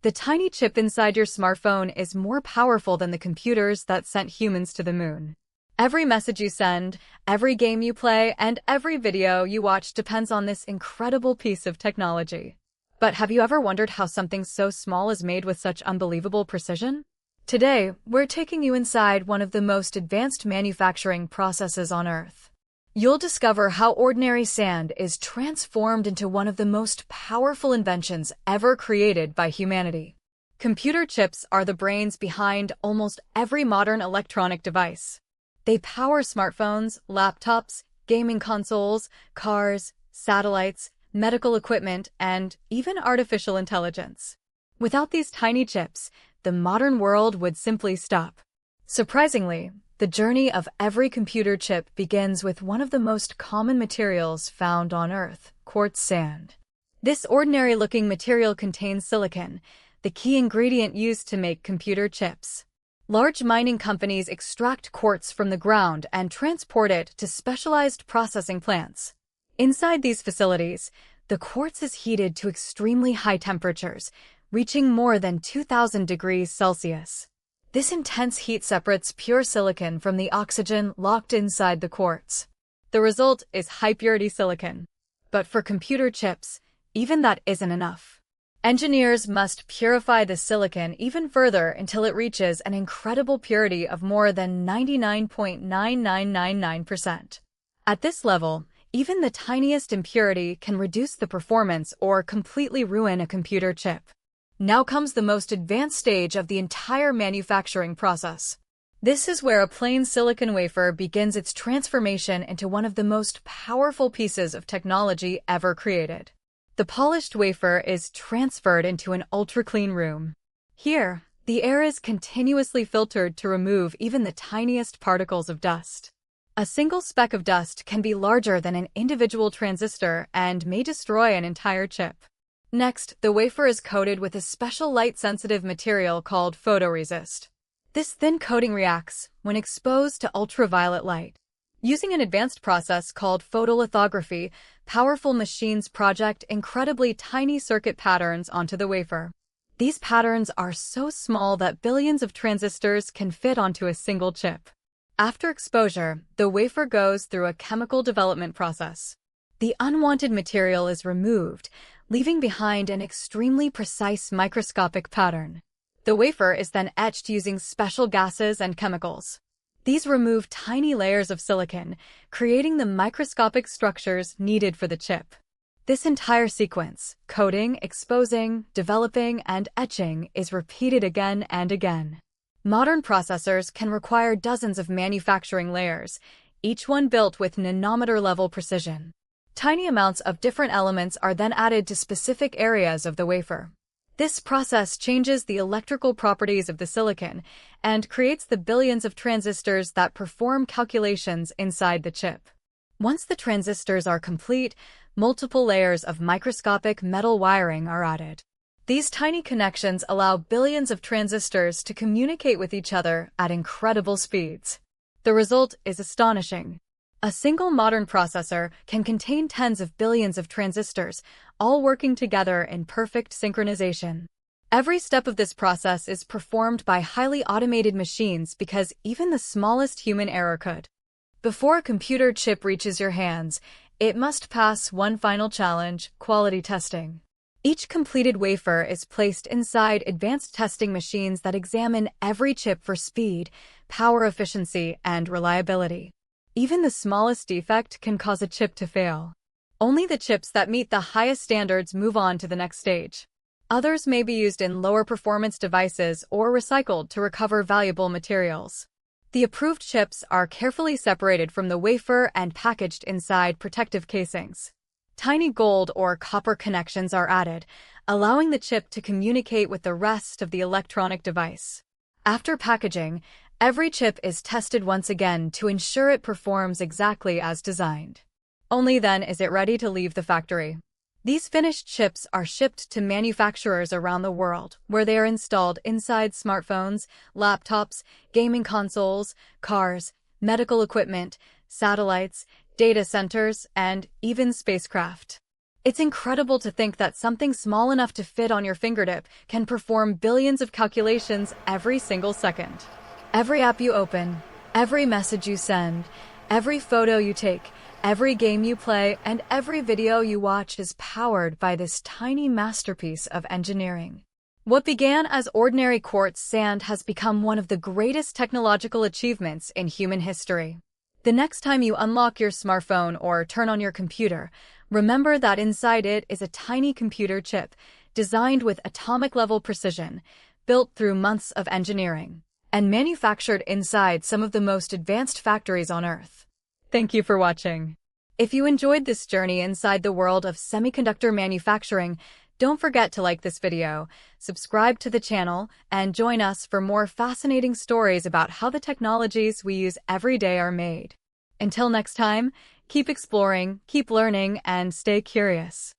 The tiny chip inside your smartphone is more powerful than the computers that sent humans to the moon. Every message you send, every game you play, and every video you watch depends on this incredible piece of technology. But have you ever wondered how something so small is made with such unbelievable precision? Today, we're taking you inside one of the most advanced manufacturing processes on Earth. You'll discover how ordinary sand is transformed into one of the most powerful inventions ever created by humanity. Computer chips are the brains behind almost every modern electronic device. They power smartphones, laptops, gaming consoles, cars, satellites, medical equipment, and even artificial intelligence. Without these tiny chips, the modern world would simply stop. Surprisingly, the journey of every computer chip begins with one of the most common materials found on Earth, quartz sand. This ordinary-looking material contains silicon, the key ingredient used to make computer chips. Large mining companies extract quartz from the ground and transport it to specialized processing plants. Inside these facilities, the quartz is heated to extremely high temperatures, reaching more than 2,000 degrees Celsius. This intense heat separates pure silicon from the oxygen locked inside the quartz. The result is high-purity silicon. But for computer chips, even that isn't enough. Engineers must purify the silicon even further until it reaches an incredible purity of more than 99.9999%. At this level, even the tiniest impurity can reduce the performance or completely ruin a computer chip. Now comes the most advanced stage of the entire manufacturing process. This is where a plain silicon wafer begins its transformation into one of the most powerful pieces of technology ever created. The polished wafer is transferred into an ultra-clean room. Here, the air is continuously filtered to remove even the tiniest particles of dust. A single speck of dust can be larger than an individual transistor and may destroy an entire chip. Next, the wafer is coated with a special light-sensitive material called photoresist. This thin coating reacts when exposed to ultraviolet light. Using an advanced process called photolithography, powerful machines project incredibly tiny circuit patterns onto the wafer. These patterns are so small that billions of transistors can fit onto a single chip. After exposure, the wafer goes through a chemical development process. The unwanted material is removed, leaving behind an extremely precise microscopic pattern. The wafer is then etched using special gases and chemicals. These remove tiny layers of silicon, creating the microscopic structures needed for the chip. This entire sequence, coating, exposing, developing, and etching, is repeated again and again. Modern processors can require dozens of manufacturing layers, each one built with nanometer-level precision. Tiny amounts of different elements are then added to specific areas of the wafer. This process changes the electrical properties of the silicon and creates the billions of transistors that perform calculations inside the chip. Once the transistors are complete, multiple layers of microscopic metal wiring are added. These tiny connections allow billions of transistors to communicate with each other at incredible speeds. The result is astonishing. A single modern processor can contain tens of billions of transistors, all working together in perfect synchronization. Every step of this process is performed by highly automated machines because even the smallest human error could. Before a computer chip reaches your hands, it must pass one final challenge: quality testing. Each completed wafer is placed inside advanced testing machines that examine every chip for speed, power efficiency, and reliability. Even the smallest defect can cause a chip to fail. Only the chips that meet the highest standards move on to the next stage. Others may be used in lower performance devices or recycled to recover valuable materials. The approved chips are carefully separated from the wafer and packaged inside protective casings. Tiny gold or copper connections are added, allowing the chip to communicate with the rest of the electronic device. After packaging, every chip is tested once again to ensure it performs exactly as designed. Only then is it ready to leave the factory. These finished chips are shipped to manufacturers around the world, where they are installed inside smartphones, laptops, gaming consoles, cars, medical equipment, satellites, data centers, and even spacecraft. It's incredible to think that something small enough to fit on your fingertip can perform billions of calculations every single second. Every app you open, every message you send, every photo you take, every game you play, and every video you watch is powered by this tiny masterpiece of engineering. What began as ordinary quartz sand has become one of the greatest technological achievements in human history. The next time you unlock your smartphone or turn on your computer, remember that inside it is a tiny computer chip designed with atomic-level precision, built through months of engineering, and manufactured inside some of the most advanced factories on Earth. Thank you for watching. If you enjoyed this journey inside the world of semiconductor manufacturing, don't forget to like this video, subscribe to the channel, and join us for more fascinating stories about how the technologies we use every day are made. Until next time, keep exploring, keep learning, and stay curious.